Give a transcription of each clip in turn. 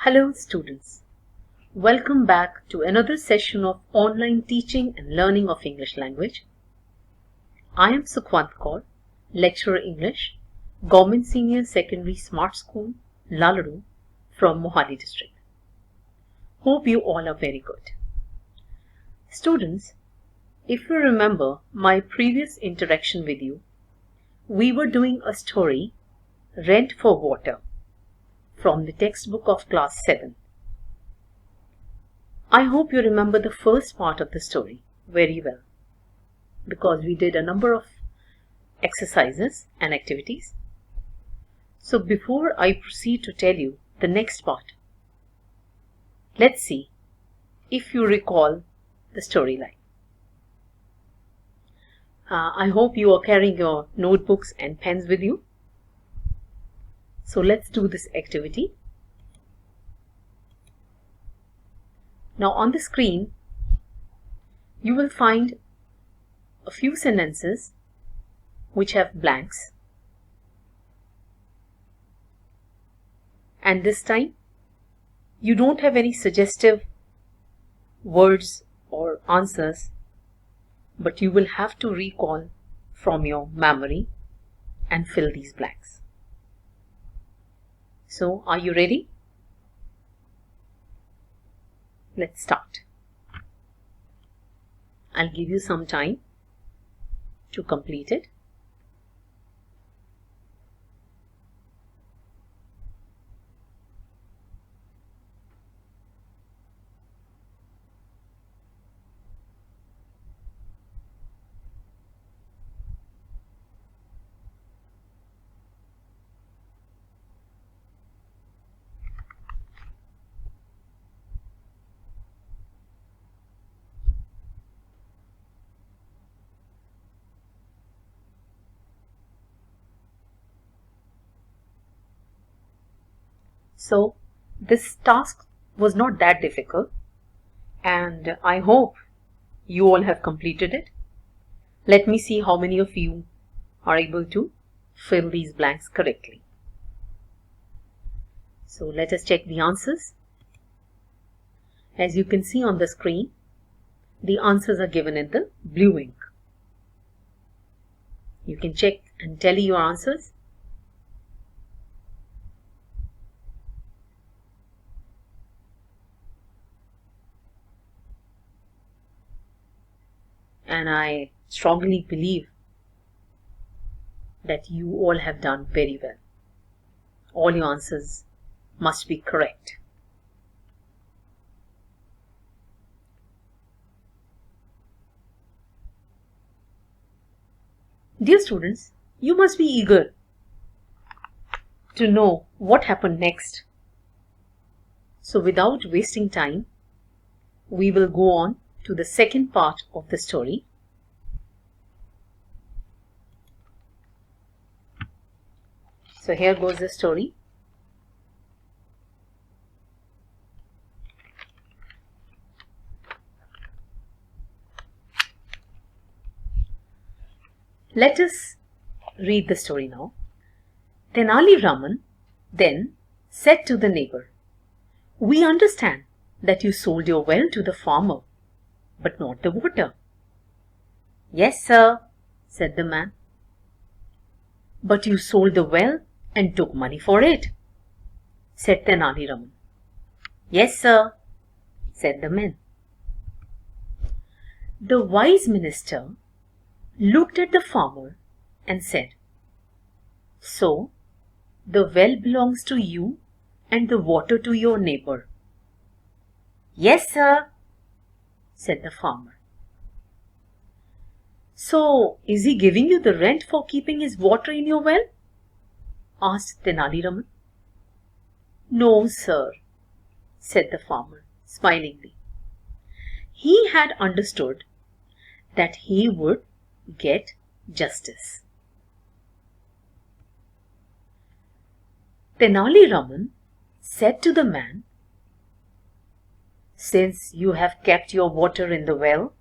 Hello students, welcome back to another session of online teaching and learning of English language. I am Sukhwant Kaur, lecturer English, Government Senior Secondary Smart School, Lalru from Mohali district. Hope you all are very good. Students, if you remember my previous interaction with you, we were doing a story, Rent for Water, from the textbook of class 7. I hope you remember the first part of the story very well because we did a number of exercises and activities. So before I proceed to tell you the next part, let's see if you recall the storyline. I hope you are carrying your notebooks and pens with you. So let's do this activity. Now on the screen, you will find a few sentences which have blanks. And this time, you don't have any suggestive words or answers, but you will have to recall from your memory and fill these blanks. So, are you ready? Let's start. I'll give you some time to complete it. So, this task was not that difficult and I hope you all have completed it. Let me see how many of you are able to fill these blanks correctly. So, let us check the answers. As you can see on the screen, the answers are given in the blue ink. You can check and tally your answers. And I strongly believe that you all have done very well. All your answers must be correct. Dear students, you must be eager to know what happened next. So without wasting time, we will go on to the second part of the story. So here goes the story. Let us read the story now. Tenali Raman then said to the neighbor, "We understand that you sold your well to the farmer, but not the water." "Yes, sir," said the man. "But you sold the well and took money for it," said Tenali Raman. "Yes, sir," said the man. The wise minister looked at the farmer and said, "So, the well belongs to you and the water to your neighbor." "Yes, sir," said the farmer. "So, is he giving you the rent for keeping his water in your well?" asked Tenali Raman. "No, sir," said the farmer smilingly. He had understood that he would get justice. Tenali Raman said to the man, "Since you have kept your water in the well,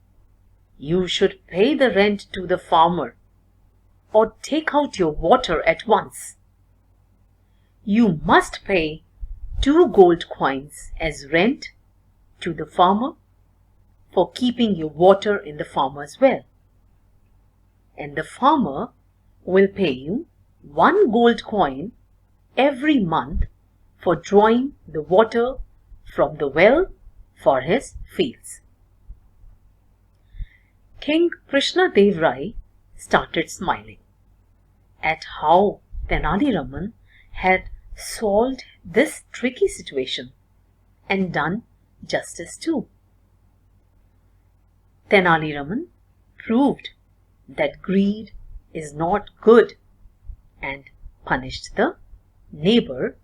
you should pay the rent to the farmer or take out your water at once. You must pay 2 gold coins as rent to the farmer for keeping your water in the farmer's well. And the farmer will pay you 1 gold coin every month for drawing the water from the well for his fields. King Krishna Dev Rai started smiling at how Tenali Raman had solved this tricky situation and done justice too. Tenali Raman proved that greed is not good and punished the neighbor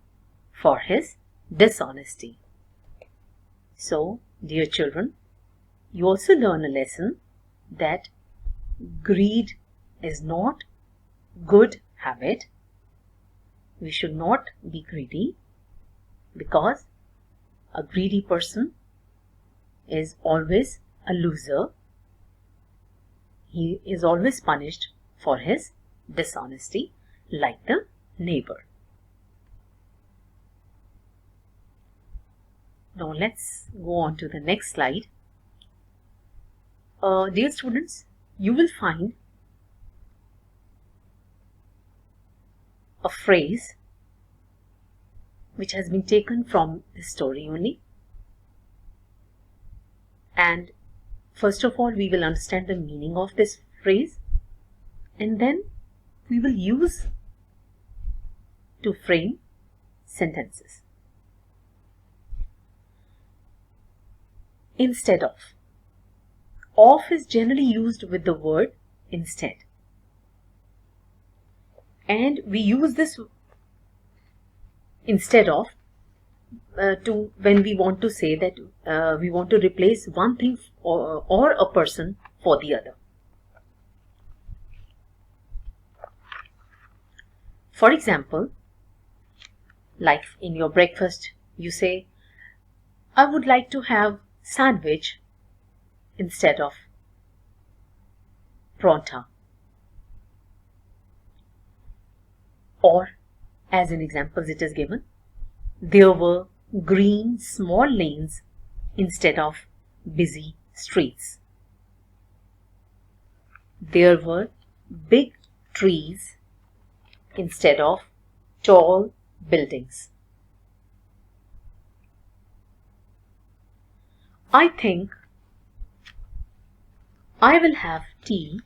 for his dishonesty. So, dear children, you also learn a lesson that greed is not good habit. We should not be greedy, because a greedy person is always a loser. He is always punished for his dishonesty, like the neighbor. Now let's go on to the next slide. Dear students, you will find a phrase which has been taken from this story only. And first of all, we will understand the meaning of this phrase, and then we will use to frame sentences. Instead of. Of is generally used with the word instead. And we use this instead of when we want to say that we want to replace one thing or a person for the other. For example, like in your breakfast, you say, I would like to have sandwich instead of paratha. Or, as in examples it is given, there were green small lanes instead of busy streets. There were big trees instead of tall buildings. I think I will have tea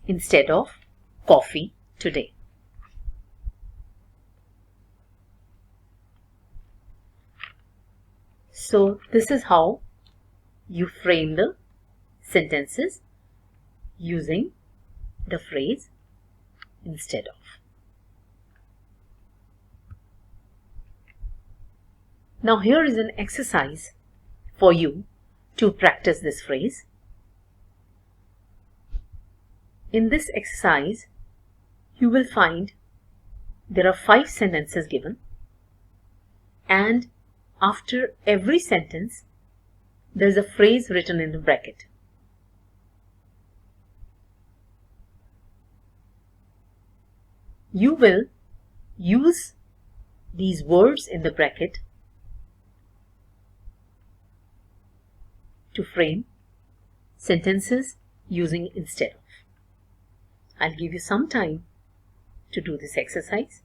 instead of coffee today. So this is how you frame the sentences using the phrase instead of. Now here is an exercise for you to practice this phrase. In this exercise, you will find there are 5 sentences given, and after every sentence, there is a phrase written in the bracket. You will use these words in the bracket to frame sentences using instead of. I'll give you some time to do this exercise.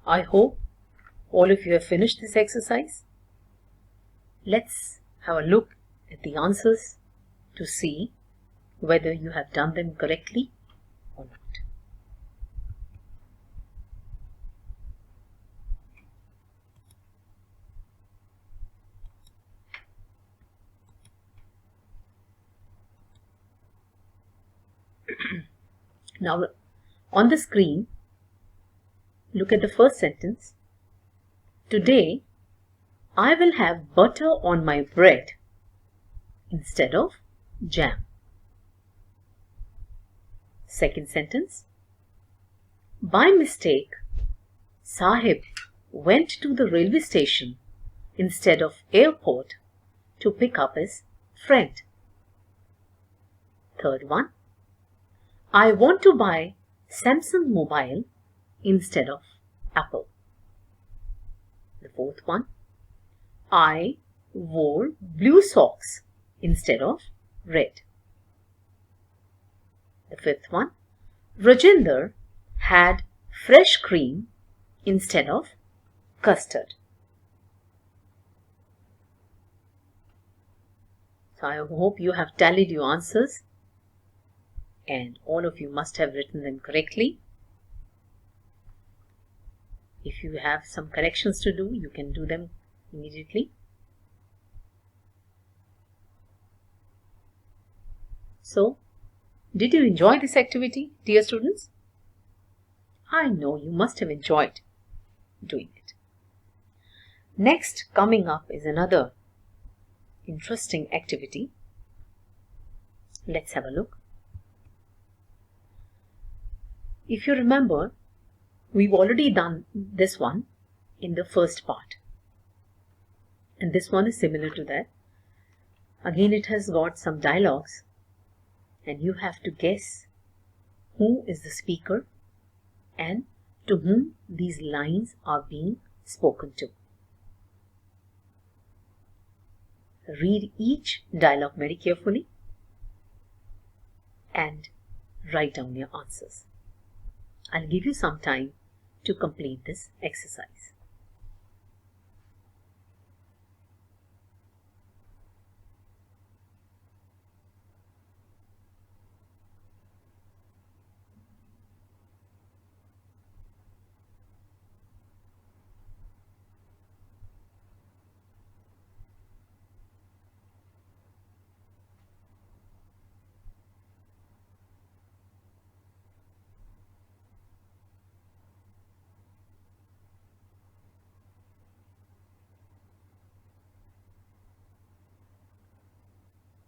I hope all of you have finished this exercise. Let's have a look at the answers to see whether you have done them correctly or not. Now, on the screen, look at the first sentence. Today, I will have butter on my bread instead of jam. Second sentence. By mistake, Sahib went to the railway station instead of airport to pick up his friend. Third one. I want to buy Samsung mobile instead of Apple. The fourth one. I wore blue socks instead of red. The fifth one. Rajinder had fresh cream instead of custard. So I hope you have tallied your answers and all of you must have written them correctly. If you have some corrections to do, you can do them immediately. So, did you enjoy this activity, dear students? I know you must have enjoyed doing it. Next, coming up is another interesting activity. Let's have a look. If you remember, we've already done this one in the first part. And this one is similar to that. Again, it has got some dialogues and you have to guess who is the speaker and to whom these lines are being spoken to. Read each dialogue very carefully and write down your answers. I'll give you some time to complete this exercise.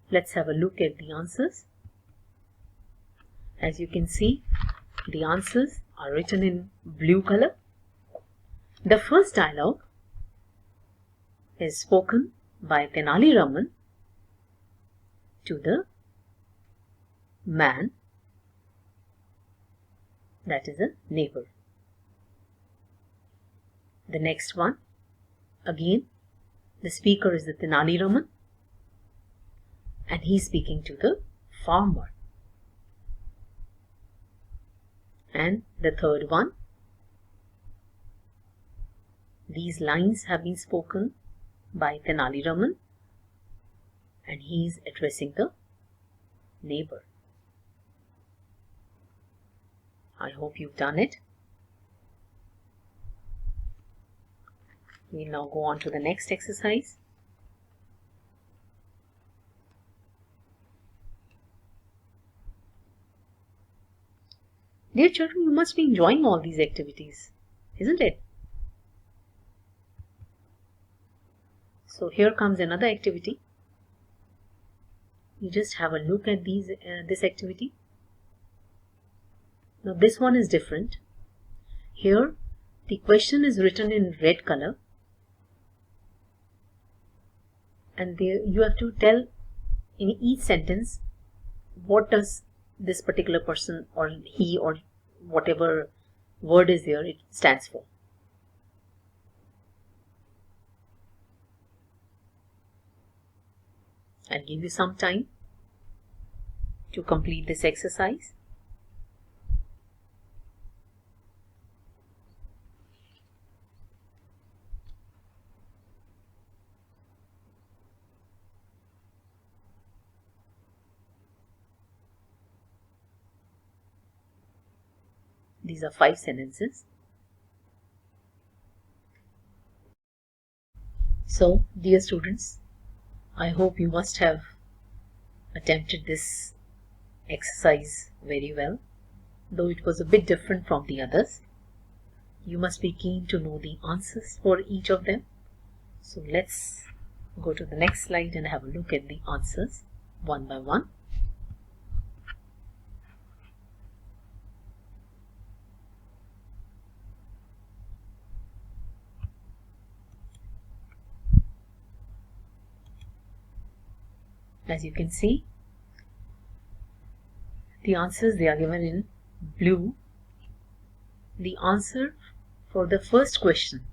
Let's have a look at the answers. As you can see, the answers are written in blue color. The first dialogue is spoken by Tenali Raman to the man, that is a neighbor. The next one, again, the speaker is the Tenali Raman and he is speaking to the farmer. And the third one, these lines have been spoken by Tenali Raman and he is addressing the neighbor. I hope you've done it. We'll now go on to the next exercise. Dear children, you must be enjoying all these activities, isn't it? So here comes another activity. You just have a look at this activity. Now this one is different. Here the question is written in red color and there you have to tell in each sentence what does this particular person or he or whatever word is there, it stands for. I'll give you some time to complete this exercise. These are 5 sentences. So, dear students, I hope you must have attempted this exercise very well, though it was a bit different from the others. You must be keen to know the answers for each of them. So let's go to the next slide and have a look at the answers one by one. As you can see, the answers, they are given in blue. The answer for the first question,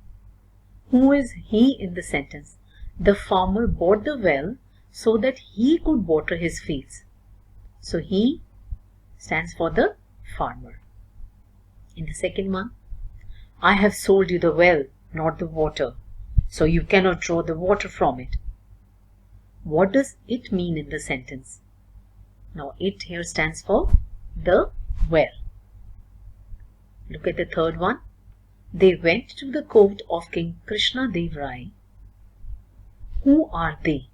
who is he in the sentence? The farmer bought the well so that he could water his fields. So he stands for the farmer. In the second one, I have sold you the well, not the water, so you cannot draw the water from it. What does it mean in the sentence? Now it here stands for the well. Look at the third one. They went to the court of King Krishna Dev Rai. Who are they?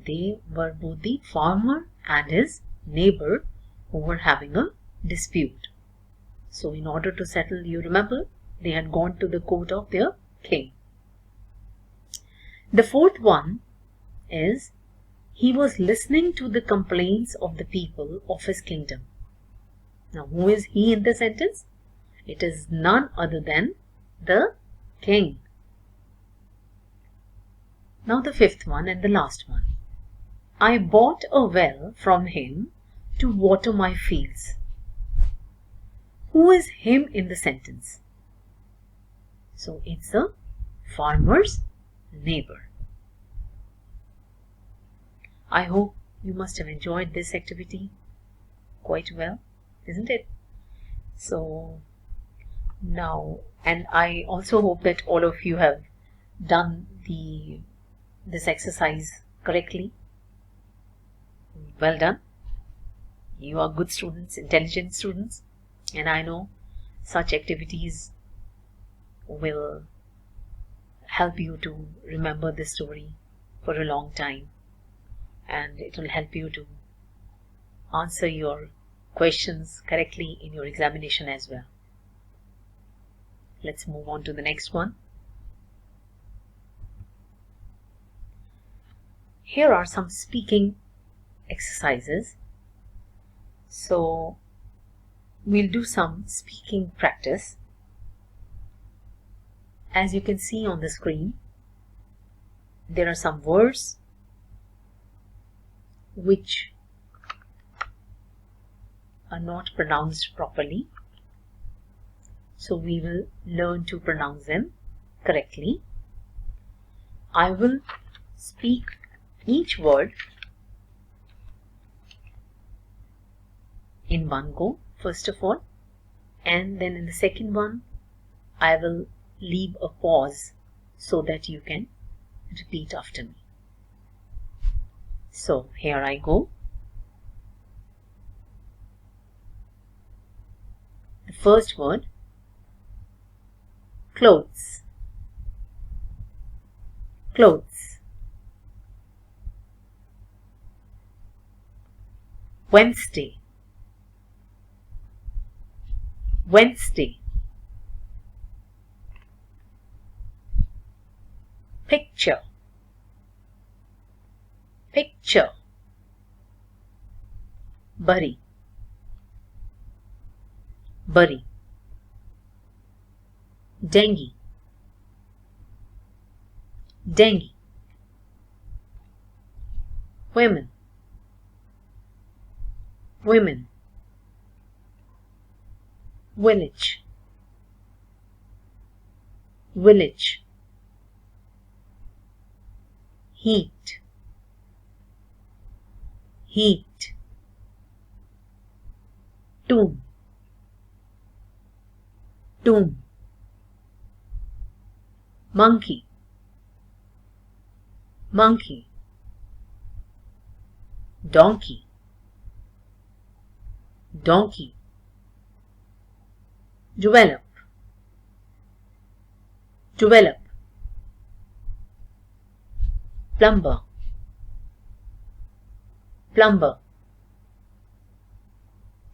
They were both the farmer and his neighbor who were having a dispute. So in order to settle, you remember, they had gone to the court of their king. The fourth one is, he was listening to the complaints of the people of his kingdom. Now who is he in the sentence? It is none other than the king. Now the fifth one and the last one. I bought a well from him to water my fields. Who is him in the sentence? So it's the farmer's neighbor. I hope you must have enjoyed this activity quite well, isn't it? So now, and I also hope that all of you have done this exercise correctly. Well done. You are good students, intelligent students, and I know such activities will help you to remember this story for a long time, and it will help you to answer your questions correctly in your examination as well. Let's move on to the next one. Here are some speaking exercises. So we'll do some speaking practice. As you can see on the screen, there are some words which are not pronounced properly. So we will learn to pronounce them correctly. I will speak each word in one go, first of all, and then in the second one, I will leave a pause so that you can repeat after me. So here I go. The first word, clothes. Clothes. Wednesday. Wednesday. Picture. Picture. Bury. Bury. Dengue. Dengue. Women. Women. Village. Village. Heat. Heat. Tomb. Tomb. Monkey. Monkey. Donkey. Donkey. Develop. Develop. Plumber. Plumber.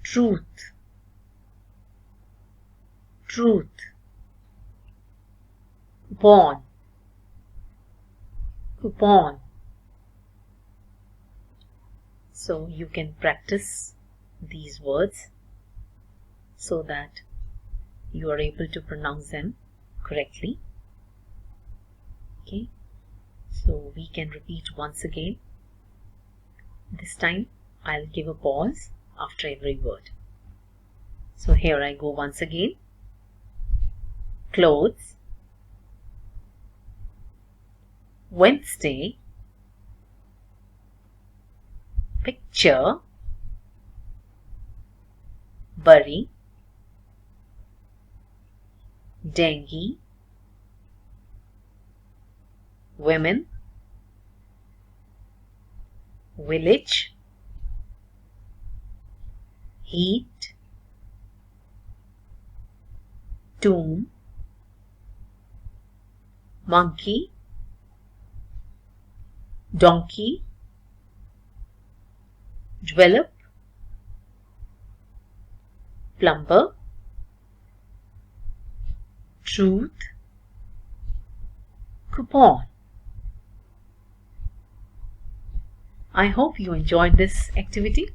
truth, truth. Coupon, coupon. So you can practice these words so that you are able to pronounce them correctly. Okay, so we can repeat once again. This time I'll give a pause after every word. So here I go once again. Clothes, Wednesday, picture, bury, dengue, women, village, heat, tomb, monkey, donkey, develop, plumber, truth, coupon. I hope you enjoyed this activity.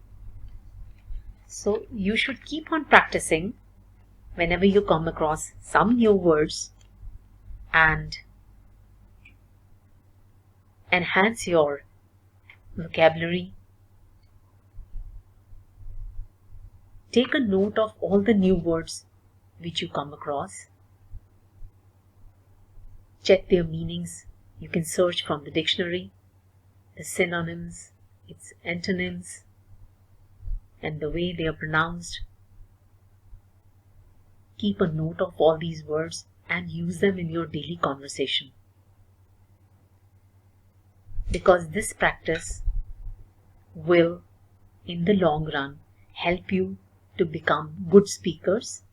So you should keep on practicing whenever you come across some new words and enhance your vocabulary. Take a note of all the new words which you come across. Check their meanings. You can search from the dictionary, the synonyms, its antonyms, and the way they are pronounced. Keep a note of all these words and use them in your daily conversation. Because this practice will, in the long run, help you to become good speakers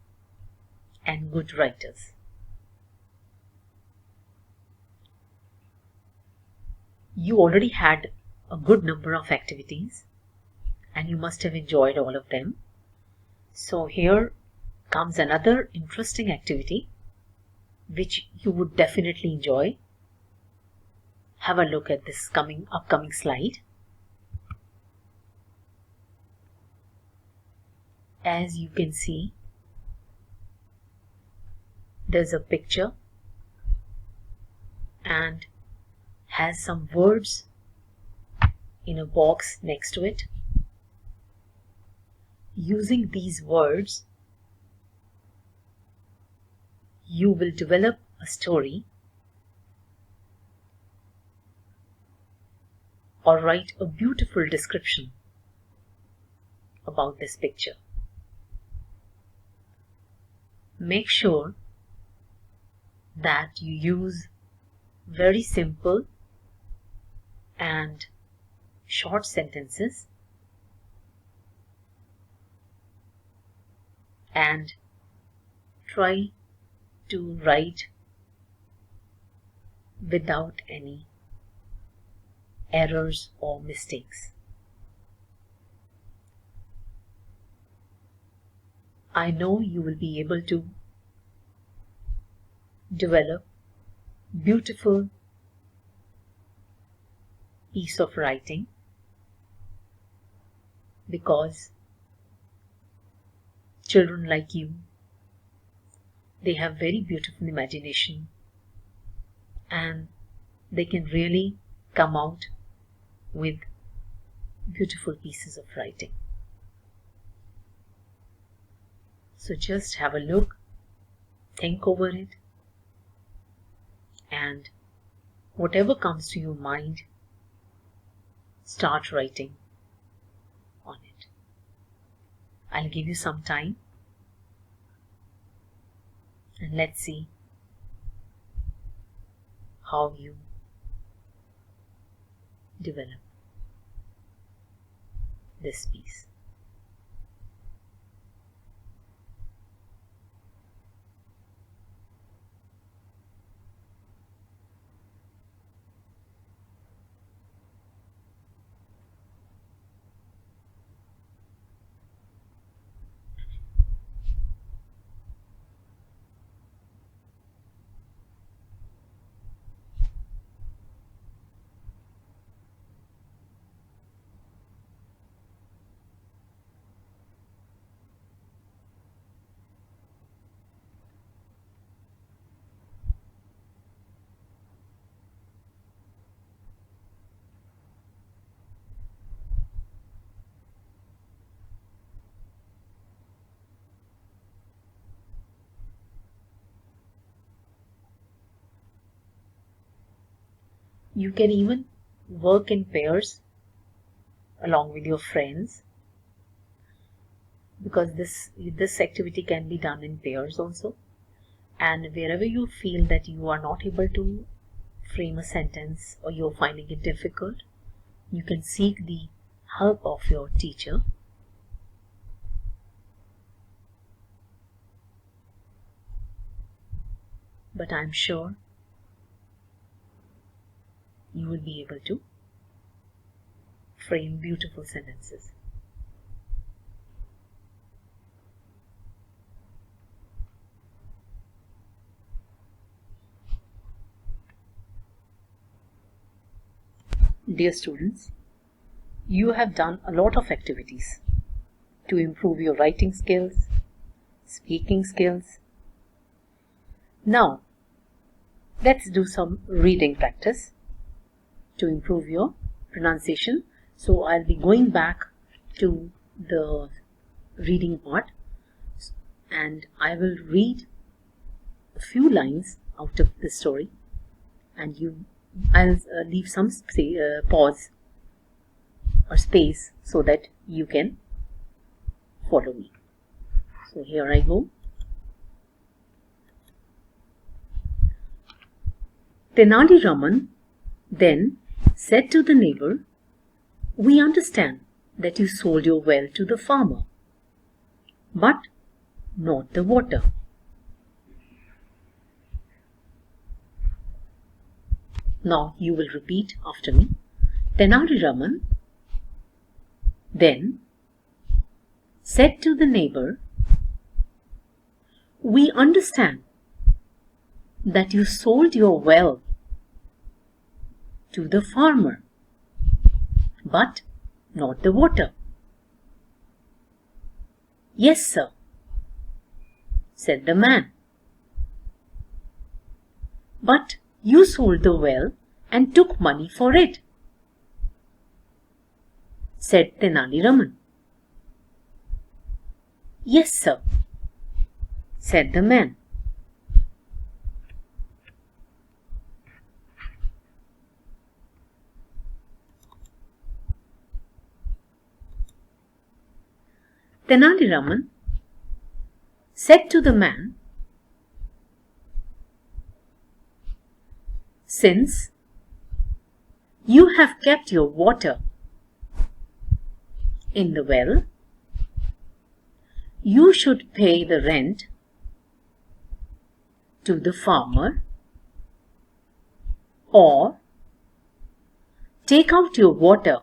and good writers. You already had a good number of activities and you must have enjoyed all of them. So here comes another interesting activity which you would definitely enjoy. Have a look at this upcoming slide. As you can see, there's a picture and has some words in a box next to it. Using these words, you will develop a story or write a beautiful description about this picture. Make sure that you use very simple and short sentences and try to write without any errors or mistakes. I know you will be able to develop beautiful piece of writing because children like you, they have very beautiful imagination and they can really come out with beautiful pieces of writing. So just have a look, think over it, and whatever comes to your mind, start writing on it. I'll give you some time and let's see how you develop this piece. You can even work in pairs along with your friends, because this activity can be done in pairs also. And wherever you feel that you are not able to frame a sentence or you're finding it difficult, you can seek the help of your teacher. But I'm sure you will be able to frame beautiful sentences. Dear students, you have done a lot of activities to improve your writing skills, speaking skills. Now, let's do some reading practice to improve your pronunciation. So I'll be going back to the reading part, and I will read a few lines out of the story, and I'll leave some pause or space so that you can follow me. So here I go. Tenali Raman then said to the neighbor, "We understand that you sold your well to the farmer, but not the water." Now you will repeat after me. Tenali Raman then said to the neighbor, "We understand that you sold your well to the farmer, but not the water." "Yes, sir," said the man. "But you sold the well and took money for it," said Tenali Raman. "Yes, sir," said the man. Tenali Raman said to the man, "Since you have kept your water in the well, you should pay the rent to the farmer, or take out your water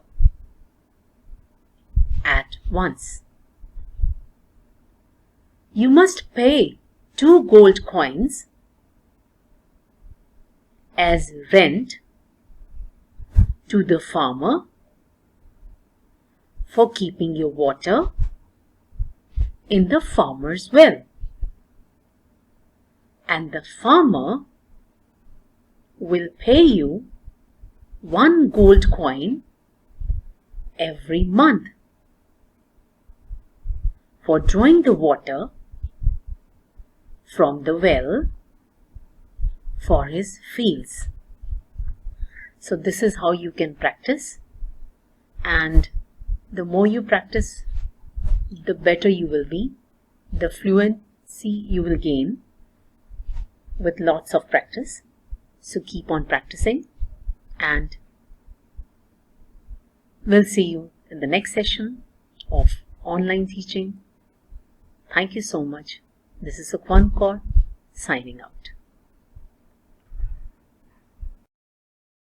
at once. You must pay 2 gold coins as rent to the farmer for keeping your water in the farmer's well, and the farmer will pay you 1 gold coin every month for drawing the water from the well for his fields." So this is how you can practice, and the more you practice, the better you will be. The fluency you will gain with lots of practice. So keep on practicing, and we'll see you in the next session of online teaching. Thank you so much. This is Sukhwant Kaur signing out.